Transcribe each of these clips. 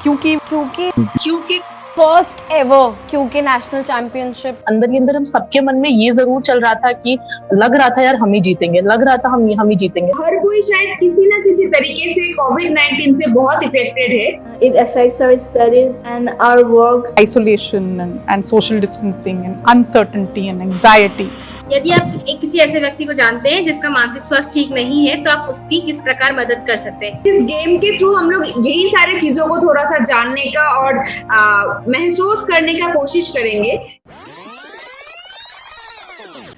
क्योंकि क्योंकि first ever क्योंकि नेशनल चैंपियनशिप अंदर ही अंदर हम सबके मन में ये जरूर चल रहा था कि लग रहा था यार हम ही जीतेंगे, लग रहा था हम ही जीतेंगे। हर कोई शायद किसी ना किसी तरीके से कोविड-19 से बहुत इफेक्टेड है। It affects our studies and our works. isolation and social distancing and uncertainty and anxiety. यदि आप किसी ऐसे व्यक्ति को जानते हैं जिसका मानसिक स्वास्थ्य ठीक नहीं है तो आप उसकी किस प्रकार मदद कर सकते हैं। इस गेम के थ्रू हम लोग यही सारी चीजों को थोड़ा सा जानने का और महसूस करने का कोशिश करेंगे।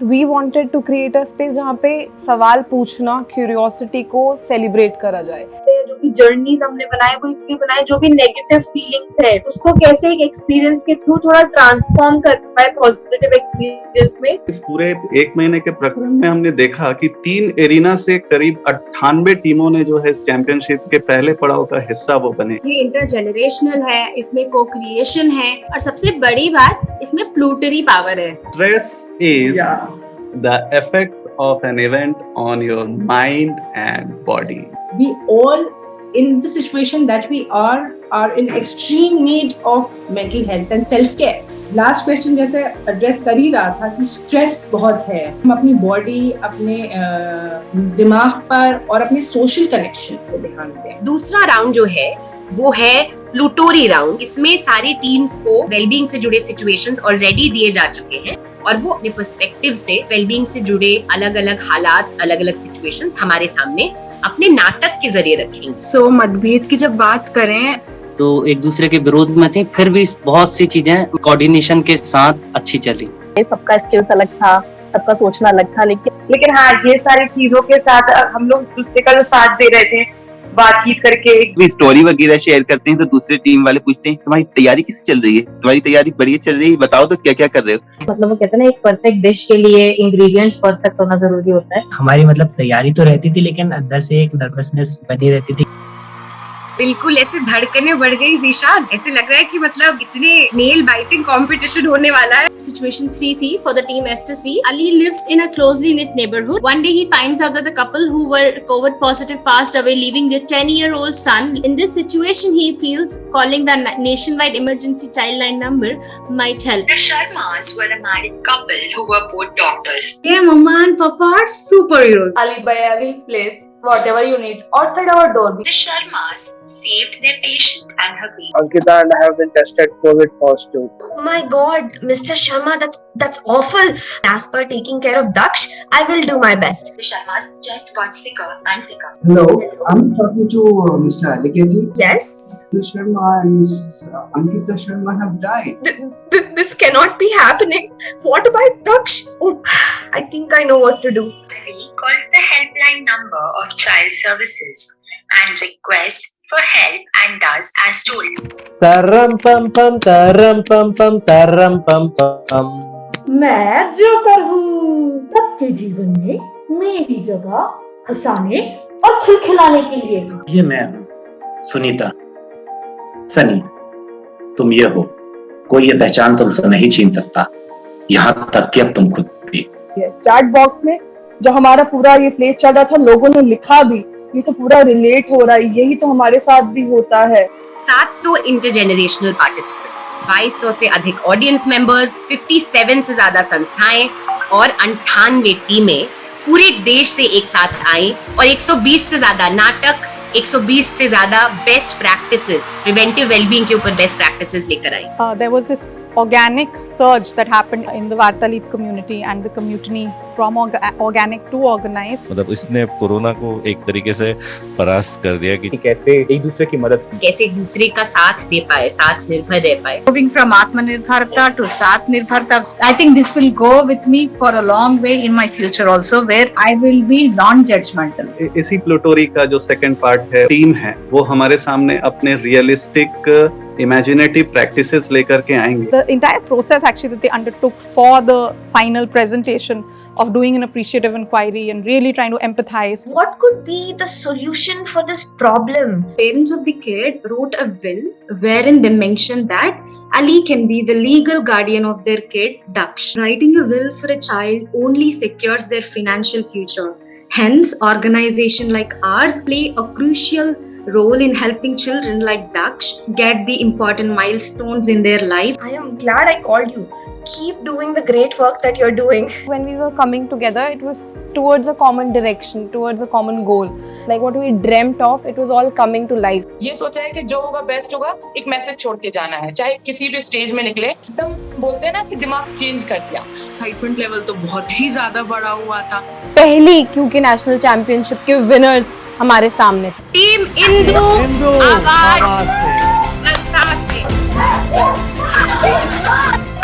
We wanted to create a space जहाँ पे सवाल पूछना, क्यूरियोसिटी को सेलिब्रेट करा जाए। जो भी जर्नीज हमने बनाए वो इसलिए बनाए, जो भी नेगेटिव फीलिंग्स है उसको कैसे एक एक्सपीरियंस के थ्रू थोड़ा ट्रांसफॉर्म कर पाए पॉजिटिव एक्सपीरियंस में। इस पूरे एक महीने के प्रकरण में हमने देखा कि 3 एरिना से करीब 98 टीमों ने जो है चैंपियनशिप के पहले पड़ाव का हिस्सा वो बने। ये इंटरजेनरेशनल है, इसमें को क्रिएशन है और सबसे बड़ी बात इसमें प्लूटरी पावर है। Stress is the effect of an event on your mind and body. We all in the situation that we are in extreme need of mental health and self care. Last question जैसे address कर ही रहा था कि stress बहुत है, हम अपनी body, अपने दिमाग पर और अपने सोशल कनेक्शंस पे ध्यान दें। दूसरा राउंड जो है वो है प्लूटोरी राउंड। इसमें सारी टीम्स को वेलबींग से जुड़े सिचुएशंस ऑलरेडी दिए जा चुके हैं और वो अपने पर्सपेक्टिव से वेलबींग से जुड़े अलग अलग हालात, अलग अलग सिचुएशंस हमारे सामने अपने नाटक के जरिए रखेंगे। सो मतभेद की जब बात करें तो एक दूसरे के विरोध में थे, फिर भी बहुत सी चीजें कोऑर्डिनेशन के साथ अच्छी चली। सबका स्किल्स अलग था, सबका सोचना अलग था, लेकिन हाँ, ये सारी चीजों के साथ हम लोग दूसरे का जो साथ दे रहे थे, बातचीत करके स्टोरी वगैरह शेयर करते हैं तो दूसरे टीम वाले पूछते हैं तुम्हारी तैयारी कैसे चल रही है, तुम्हारी तैयारी बढ़िया चल रही है, बताओ तो क्या क्या कर रहे हो। मतलब वो कहते हैं ना, एक परफेक्ट डिश के लिए इंग्रेडिएंट्स परफेक्ट होना जरूरी होता है। हमारी तैयारी तो रहती थी लेकिन अंदर से एक नर्वसनेस बनी रहती थी। बिल्कुल ऐसे धड़कनें बढ़ गई ज़ीशान, ऐसे लग रहा है कि इतने नेल बाइटिंग कंपटीशन होने वाला है। Situation 3 थी for the team Esther C. Ali lives in a closely knit neighborhood. One day he finds out that the couple who were COVID positive passed away, leaving their 10-year-old son. In this situation, he feels calling the nationwide emergency childline number might help. The Sharmas were a married couple who were both doctors. Their mama and papa are superheroes. Ali Bhaiya will place whatever you need outside our door. The Sharmas saved their patient and her baby. Ankita and I have been tested COVID positive. Oh my God, Mr. Sharma, that's awful. As per taking care of Daksh, I will do my best. The Sharmas just got sicker and sicker. Hello, I'm talking to Mr. Aliketi. Yes. The Sharma and Mrs. Ankita Sharma have died. This cannot be happening. What about Daksh? Oh, I think I know what to do. Ali calls the helpline number of child services and requests for help and does as told. तरम पम पम तरम पम पम तरम पम पम। मैं joker हूँ, सबके जीवन में मेरी जगह हंसाने और खिलखिलाने के लिए। ये मैं हूँ सुनीता। सनी तुम ये हो, कोई ये पहचान तुमसे नहीं छीन सकता, यहाँ तक कि अब तुम खुद भी। चैट बॉक्स में जो हमारा पूरा ये प्ले चल रहा था, लोगों ने लिखा भी, ये तो पूरा रिलेट हो रहा है, यही तो हमारे साथ भी होता है। 700 इंटरजेनरेशनल पार्टिसिपेंट्स, 2200 से अधिक ऑडियंस मेंबर्स, 57 से ज्यादा संस्थाएं और 98 टीमें पूरे देश से एक साथ आई और 120 से ज्यादा नाटक, 120 से ज्यादा बेस्ट प्रैक्टिसेस, प्रिवेंटिव वेलबींग के ऊपर बेस्ट प्रैक्टिसेस लेकर आई। There was this organic surge that happened in the Vartalip community and the community from organic to organized. इसने कोरोना को एक तरीके से परास्त कर दिया कि कैसे एक दूसरे की मदद, कैसे एक दूसरे का साथ दे पाए, साथ निर्भर रह पाए। Moving from Atmanirbharta to Satnirbharta, I think this will go with me for a long way in my future also, where I will be non-judgmental. इसी प्लूटोरी का जो सेकंड पार्ट है, टीम है, वो हमारे सामने अपने रियलिस्टिक imaginative practices लेकर के आएंगे। The entire process actually that they undertook for the final presentation of doing an appreciative inquiry and really trying to empathize. What could be the solution for this problem? Parents of the kid wrote a will wherein they mentioned that Ali can be the legal guardian of their kid, Daksh. Writing a will for a child only secures their financial future. Hence, organizations like ours play a crucial role in helping children like Daksh get the important milestones in their life. I am glad I called you. Keep doing the great work that you're doing. When we were coming together, it was towards a common direction, towards a common goal. Like what we dreamt of, it was all coming to life. ये सोचा है कि जो होगा best होगा, एक message छोड़ के जाना है, चाहे किसी भी स्टेज में निकले। एकदम बोलते हैं ना कि दिमाग चेंज कर दिया। एक्साइटमेंट लेवल तो बहुत ही ज्यादा बढ़ा हुआ था। पहली क्योंकि नेशनल चैंपियनशिप के विनर्स हमारे सामने थे। टीम इंदु आवाज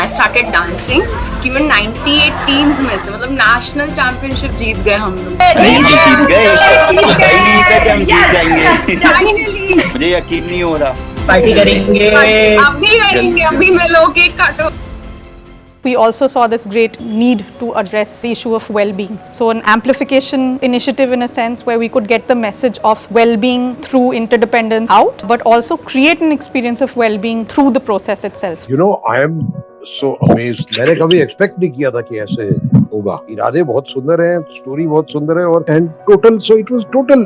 I started dancing कि मैं 98 टीम्स में से मतलब नेशनल चैंपियनशिप जीत गए हम लोग। नहीं जीत गए, नहीं था कि हम जीत जाएंगे। मुझे यकीन नहीं हो रहा। पार्टी करेंगे। अभी करेंगे, अभी मैं लोग केक काटो। We also saw this great need to address the issue of well-being. So an amplification initiative in a sense where we could get the message of well-being through interdependence out, but also create an experience of well-being through the process itself. You know, I am so amazed. मैंने कभी expect नहीं किया था कि ऐसे होगा. इरादे बहुत सुंदर हैं, story बहुत सुंदर है और and total, so it was total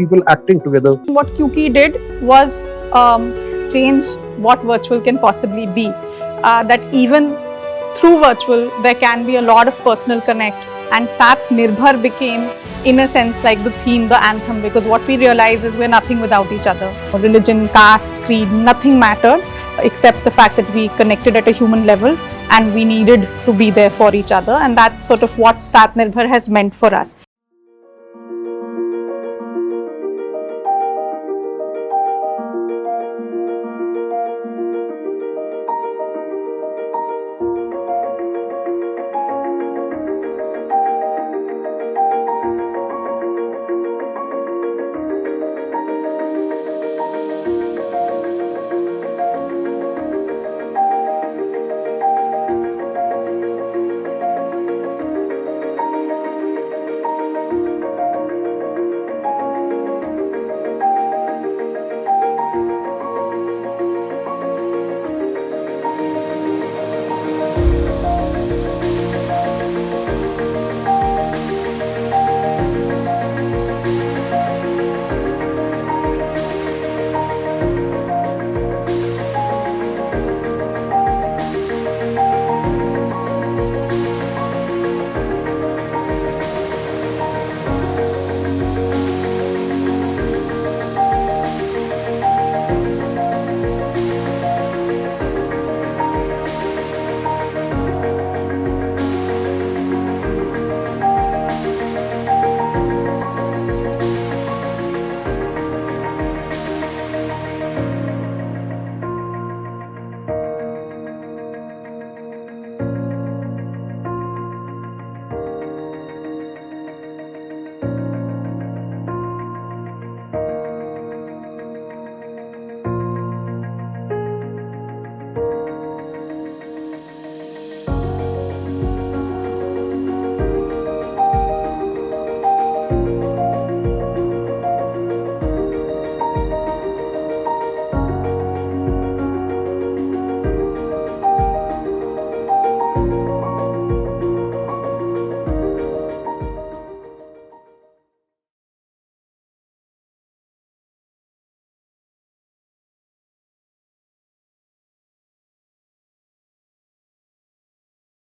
people acting together. What QK did was change what virtual can possibly be. That even through virtual, there can be a lot of personal connect, and Sat Nirbhar became, in a sense, like the theme, the anthem, because what we realize is we're nothing without each other. Religion, caste, creed, nothing mattered except the fact that we connected at a human level and we needed to be there for each other, and that's sort of what Sat Nirbhar has meant for us.